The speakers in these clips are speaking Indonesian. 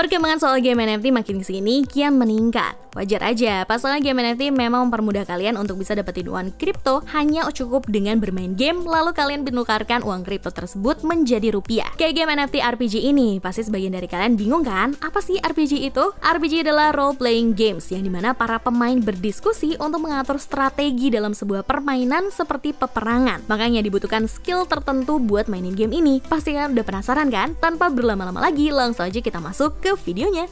Perkembangan soal game NFT makin kesini kian meningkat. Wajar aja, pasalnya game NFT memang mempermudah kalian untuk bisa dapetin uang kripto hanya cukup dengan bermain game, lalu kalian menukarkan uang kripto tersebut menjadi rupiah. Kayak game NFT RPG ini, pasti sebagian dari kalian bingung kan? Apa sih RPG itu? RPG adalah role playing games yang dimana para pemain berdiskusi untuk mengatur strategi dalam sebuah permainan seperti peperangan. Makanya dibutuhkan skill tertentu buat mainin game ini. Pasti kalian udah penasaran kan? Tanpa berlama-lama lagi, langsung aja kita masuk ke videonya.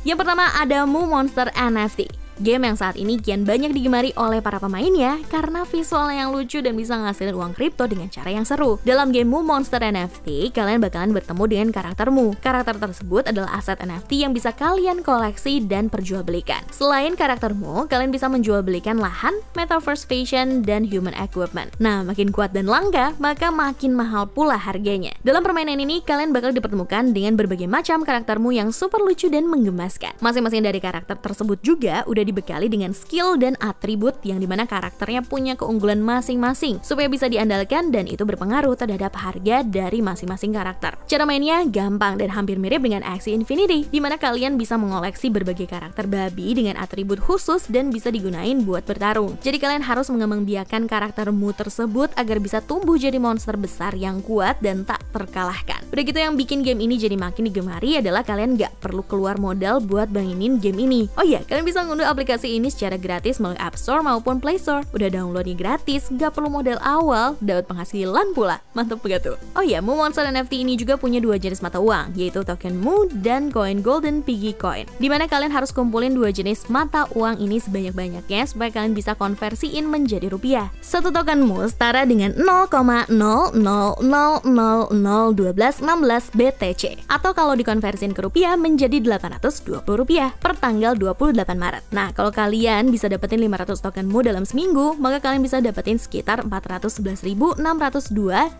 Yang pertama ada Moo Monster NFT. Game yang saat ini kian banyak digemari oleh para pemainnya karena visualnya yang lucu dan bisa ngasilin uang kripto dengan cara yang seru. Dalam game Moo Monster NFT, kalian bakalan bertemu dengan karakter Moo. Karakter tersebut adalah aset NFT yang bisa kalian koleksi dan perjualbelikan. Selain karakter Moo, kalian bisa menjualbelikan lahan, metaverse fashion, dan human equipment. Nah, makin kuat dan langka, maka makin mahal pula harganya. Dalam permainan ini, kalian bakal dipertemukan dengan berbagai macam karakter Moo yang super lucu dan menggemaskan. Masing-masing dari karakter tersebut juga udah dibekali dengan skill dan atribut yang dimana karakternya punya keunggulan masing-masing supaya bisa diandalkan dan itu berpengaruh terhadap harga dari masing-masing karakter. Cara mainnya gampang dan hampir mirip dengan Axie Infinity, dimana kalian bisa mengoleksi berbagai karakter babi dengan atribut khusus dan bisa digunain buat bertarung. Jadi kalian harus mengembangbiakan karakter Moo tersebut agar bisa tumbuh jadi monster besar yang kuat dan tak terkalahkan. Udah gitu yang bikin game ini jadi makin digemari adalah kalian gak perlu keluar modal buat mainin game ini. Oh iya, kalian bisa ngunduh aplikasi ini secara gratis melalui App Store maupun Play Store. Udah downloadnya gratis, gak perlu modal awal, dapat penghasilan pula. Mantep gak tuh? Oh ya, Moo Monster NFT ini juga punya dua jenis mata uang, yaitu token Moo dan koin Golden Piggy Coin. Dimana kalian harus kumpulin dua jenis mata uang ini sebanyak-banyaknya supaya kalian bisa konversiin menjadi rupiah. Satu token Moo setara dengan 0,000001216 BTC. Atau kalau dikonversiin ke rupiah menjadi 820 rupiah per tanggal 28 Maret. Nah, kalau kalian bisa dapetin 500 token Moo dalam seminggu, maka kalian bisa dapetin sekitar 411.602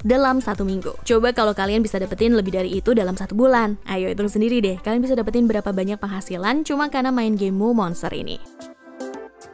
dalam satu minggu. Coba kalau kalian bisa dapetin lebih dari itu dalam satu bulan. Ayo hitung sendiri deh, kalian bisa dapetin berapa banyak penghasilan cuma karena main game Moo Monster ini.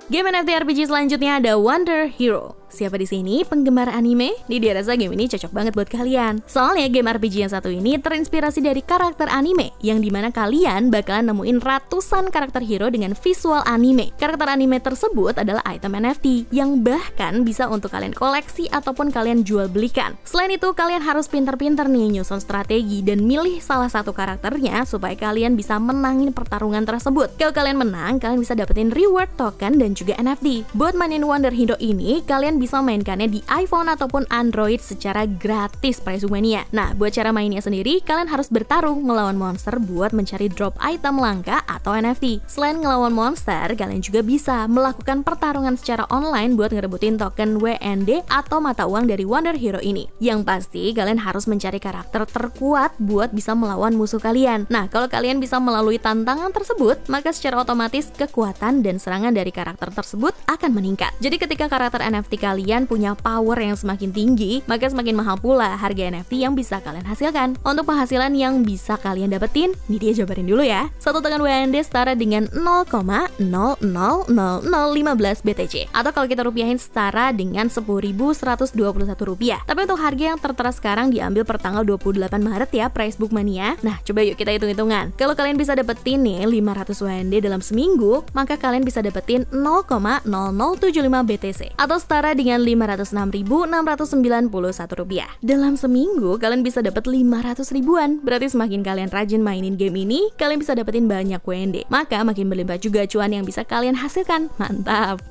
Game NFT RPG selanjutnya ada Wonder Hero. Siapa di sini penggemar anime? Dia rasa game ini cocok banget buat kalian. Soalnya game RPG yang satu ini terinspirasi dari karakter anime, yang dimana kalian bakalan nemuin ratusan karakter hero dengan visual anime. Karakter anime tersebut adalah item NFT yang bahkan bisa untuk kalian koleksi ataupun kalian jual belikan. Selain itu, kalian harus pinter-pinter nih nyusun strategi dan milih salah satu karakternya supaya kalian bisa menangin pertarungan tersebut. Kalau kalian menang, kalian bisa dapetin reward token dan juga NFT. Buat mainin Wonder Hero ini, kalian bisa mainkannya di iPhone ataupun Android secara gratis pada Zoomania. Nah, buat cara mainnya sendiri, kalian harus bertarung melawan monster buat mencari drop item langka atau NFT. Selain ngelawan monster, kalian juga bisa melakukan pertarungan secara online buat ngerebutin token WND atau mata uang dari Wonder Hero ini. Yang pasti, kalian harus mencari karakter terkuat buat bisa melawan musuh kalian. Nah, kalau kalian bisa melalui tantangan tersebut, maka secara otomatis kekuatan dan serangan dari karakter tersebut akan meningkat. Jadi ketika karakter NFT kalian punya power yang semakin tinggi, maka semakin mahal pula harga NFT yang bisa kalian hasilkan. Untuk penghasilan yang bisa kalian dapetin, nih dia jabarin dulu ya. Satu token WND setara dengan 0,000015 BTC. Atau kalau kita rupiahin setara dengan 10.121 rupiah. Tapi untuk harga yang tertera sekarang diambil per tanggal 28 Maret ya, Price Book Mania. Nah, coba yuk kita hitung-hitungan. Kalau kalian bisa dapetin nih 500 WND dalam seminggu, maka kalian bisa dapetin 0,0075 BTC. Atau setara dengan 506.691 rupiah. Dalam seminggu kalian bisa dapat 500 ribuan. Berarti semakin kalian rajin mainin game ini, kalian bisa dapetin banyak WND. Maka makin berlimpah juga cuan yang bisa kalian hasilkan. Mantap.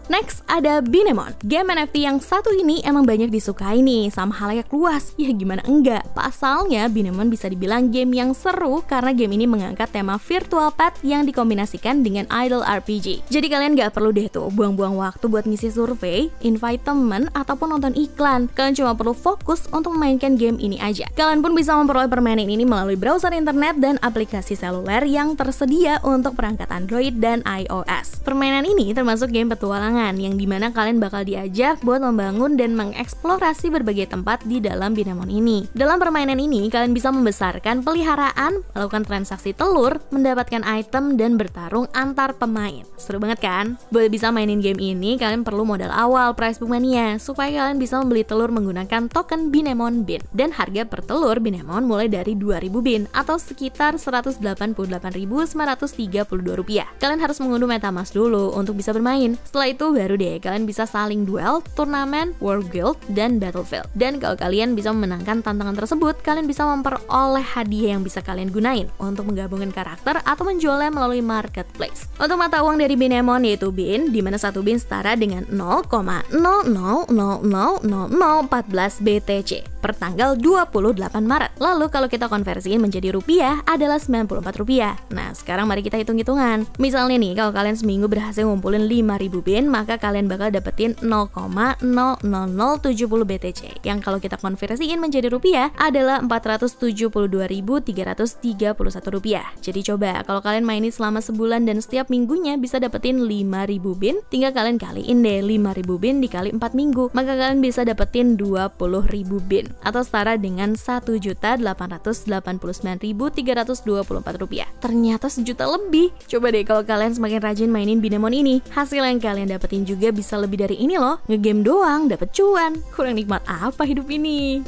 Next ada Binemon. Game NFT yang satu ini emang banyak disukai nih sama halayak luas. Ya gimana enggak? Pasalnya Binemon bisa dibilang game yang seru karena game ini mengangkat tema virtual pet yang dikombinasikan dengan idle RPG. Jadi kalian gak perlu deh tuh buang-buang waktu buat ngisi survei, invite temen, ataupun nonton iklan. Kalian cuma perlu fokus untuk memainkan game ini aja. Kalian pun bisa memperoleh permainan ini melalui browser internet dan aplikasi seluler yang tersedia untuk perangkat Android dan iOS. Permainan ini termasuk game petualangan petualangan yang dimana kalian bakal diajak buat membangun dan mengeksplorasi berbagai tempat di dalam Binemon ini. Dalam permainan ini, kalian bisa membesarkan peliharaan, melakukan transaksi telur, mendapatkan item, dan bertarung antar pemain. Seru banget kan? Buat bisa mainin game ini, kalian perlu modal awal Pricebook Mania, supaya kalian bisa membeli telur menggunakan token Binemon Bin. Dan harga per telur Binemon mulai dari 2000 bin atau sekitar Rp188.932. Kalian harus mengunduh MetaMask dulu untuk bisa bermain. Setelah itu baru deh kalian bisa saling duel, turnamen, World Guild, dan Battlefield. Dan kalau kalian bisa memenangkan tantangan tersebut, kalian bisa memperoleh hadiah yang bisa kalian gunain untuk menggabungkan karakter atau menjualnya melalui marketplace. Untuk mata uang dari Binemon yaitu bin, di mana satu bin setara dengan 0,00000014 BTC per tanggal 28 Maret. Lalu kalau kita konversiin menjadi rupiah adalah Rp94. Nah, sekarang mari kita hitung-hitungan. Misalnya nih, kalau kalian seminggu berhasil ngumpulin 5.000 bin, maka kalian bakal dapetin 0,00070 BTC. Yang kalau kita konversiin menjadi rupiah adalah Rp472.331. Jadi coba, kalau kalian mainin selama sebulan dan setiap minggunya bisa dapetin 5.000 bin, tinggal kalian kaliin deh 5.000 bin dikali 4 minggu, maka kalian bisa dapetin 20.000 bin atau setara dengan Rp1.889.324. Ternyata sejuta lebih. Coba deh kalau kalian semakin rajin mainin Binemon ini, hasil yang kalian dapetin juga bisa lebih dari ini loh. Ngegame doang dapet cuan. Kurang nikmat apa hidup ini?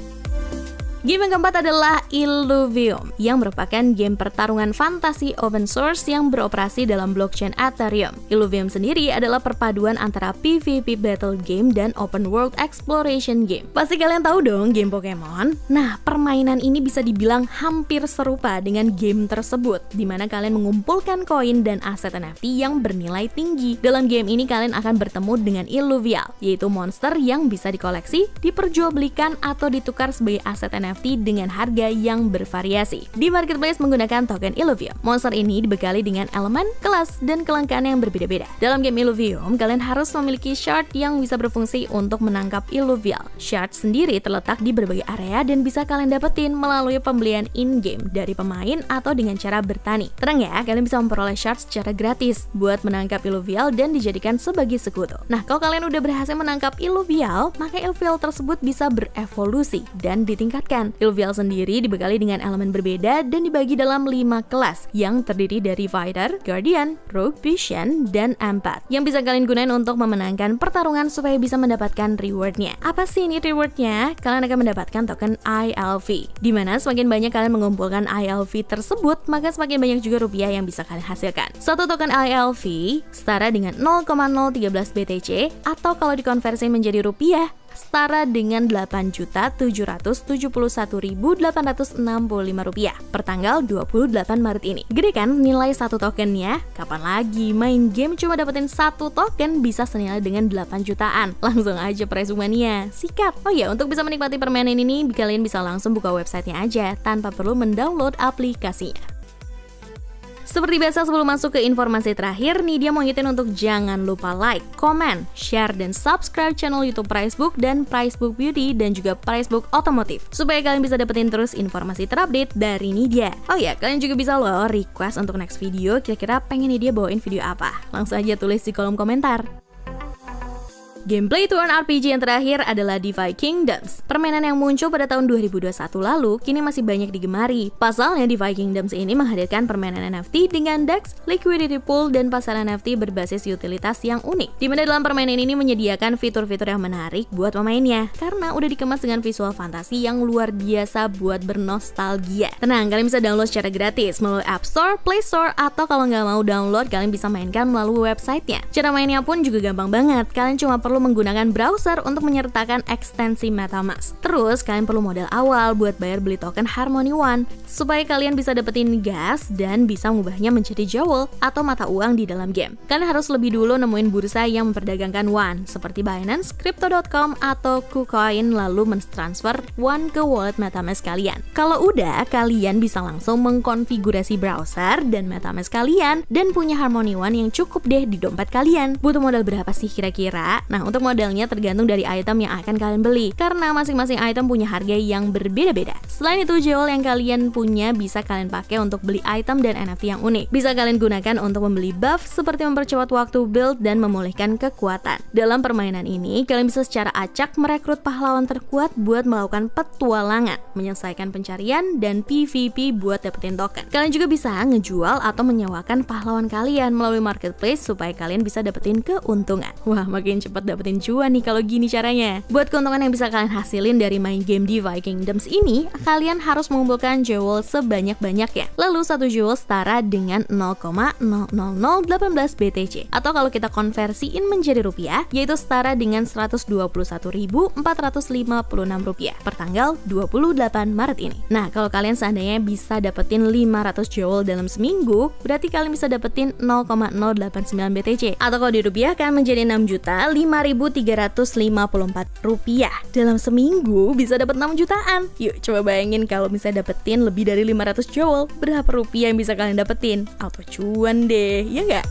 Game yang keempat adalah Illuvium, yang merupakan game pertarungan fantasi open source yang beroperasi dalam blockchain Ethereum. Illuvium sendiri adalah perpaduan antara PvP battle game dan open world exploration game. Pasti kalian tahu dong game Pokemon? Nah, permainan ini bisa dibilang hampir serupa dengan game tersebut, di mana kalian mengumpulkan koin dan aset NFT yang bernilai tinggi. Dalam game ini kalian akan bertemu dengan Illuvial, yaitu monster yang bisa dikoleksi, diperjualbelikan, atau ditukar sebagai aset NFT dengan harga yang bervariasi. Di marketplace menggunakan token Illuvium, monster ini dibekali dengan elemen, kelas, dan kelangkaan yang berbeda-beda. Dalam game Illuvium, kalian harus memiliki shard yang bisa berfungsi untuk menangkap Illuvial. Shard sendiri terletak di berbagai area dan bisa kalian dapetin melalui pembelian in-game dari pemain atau dengan cara bertani. Tenang ya, kalian bisa memperoleh shard secara gratis buat menangkap Illuvial dan dijadikan sebagai sekutu. Nah, kalau kalian udah berhasil menangkap Illuvial, maka Illuvial tersebut bisa berevolusi dan ditingkatkan. Illuvial sendiri dibekali dengan elemen berbeda dan dibagi dalam 5 kelas yang terdiri dari Fighter, Guardian, Rogue, Vision, dan Empath yang bisa kalian gunain untuk memenangkan pertarungan supaya bisa mendapatkan rewardnya. Apa sih ini rewardnya? Kalian akan mendapatkan token ILV, dimana semakin banyak kalian mengumpulkan ILV tersebut, maka semakin banyak juga rupiah yang bisa kalian hasilkan. Satu token ILV setara dengan 0,013 BTC atau kalau dikonversi menjadi rupiah setara dengan Rp8.771.865 per tanggal 28 Maret ini. Gede kan nilai satu tokennya? Kapan lagi main game cuma dapetin satu token bisa senilai dengan 8 jutaan? Langsung aja Pricebook Mania, sikat! Oh ya, untuk bisa menikmati permainan ini, kalian bisa langsung buka websitenya aja tanpa perlu mendownload aplikasinya. Seperti biasa sebelum masuk ke informasi terakhir, Nidia mau ngingetin untuk jangan lupa like, comment, share, dan subscribe channel YouTube Pricebook dan Pricebook Beauty dan juga Pricebook Otomotif supaya kalian bisa dapetin terus informasi terupdate dari Nidia. Oh ya, kalian juga bisa loh request untuk next video, kira-kira pengen Nidia bawain video apa? Langsung aja tulis di kolom komentar. Gameplay turn RPG yang terakhir adalah DeFi Kingdoms. Permainan yang muncul pada tahun 2021 lalu kini masih banyak digemari. Pasalnya DeFi Kingdoms ini menghadirkan permainan NFT dengan DEX, liquidity pool, dan pasar NFT berbasis utilitas yang unik. Di mana dalam permainan ini menyediakan fitur-fitur yang menarik buat pemainnya karena udah dikemas dengan visual fantasi yang luar biasa buat bernostalgia. Tenang, kalian bisa download secara gratis melalui App Store, Play Store, atau kalau nggak mau download, kalian bisa mainkan melalui websitenya. Cara mainnya pun juga gampang banget. Kalian cuma perlu menggunakan browser untuk menyertakan ekstensi MetaMask. Terus kalian perlu modal awal buat bayar beli token Harmony One supaya kalian bisa dapetin gas dan bisa mengubahnya menjadi jewel atau mata uang di dalam game. Kalian harus lebih dulu nemuin bursa yang memperdagangkan One seperti Binance, Crypto.com, atau KuCoin lalu mentransfer One ke wallet MetaMask kalian. Kalau udah, kalian bisa langsung mengkonfigurasi browser dan MetaMask kalian dan punya Harmony One yang cukup deh di dompet kalian. Butuh modal berapa sih kira-kira? Nah, untuk modalnya tergantung dari item yang akan kalian beli, karena masing-masing item punya harga yang berbeda-beda. Selain itu, jewel yang kalian punya bisa kalian pakai untuk beli item dan NFT yang unik. Bisa kalian gunakan untuk membeli buff seperti mempercepat waktu build dan memulihkan kekuatan. Dalam permainan ini, kalian bisa secara acak merekrut pahlawan terkuat buat melakukan petualangan, menyelesaikan pencarian, dan PvP buat dapetin token. Kalian juga bisa ngejual atau menyewakan pahlawan kalian melalui marketplace supaya kalian bisa dapetin keuntungan. Wah, makin cepat dapetin cuan nih kalau gini caranya. Buat keuntungan yang bisa kalian hasilin dari main game di Vikingdoms ini, kalian harus mengumpulkan jewel sebanyak-banyaknya. Lalu satu jewel setara dengan 0,00018 BTC. Atau kalau kita konversiin menjadi rupiah, yaitu setara dengan 121.456 rupiah per tanggal 28 Maret ini. Nah, kalau kalian seandainya bisa dapetin 500 jewel dalam seminggu, berarti kalian bisa dapetin 0,089 BTC. Atau kalau dirupiahkan menjadi 6.5.354 rupiah. Dalam seminggu bisa dapat 6 jutaan. Yuk coba bayangin kalau bisa dapetin lebih dari 500 jewel, berapa rupiah yang bisa kalian dapetin? Auto cuan deh, ya nggak?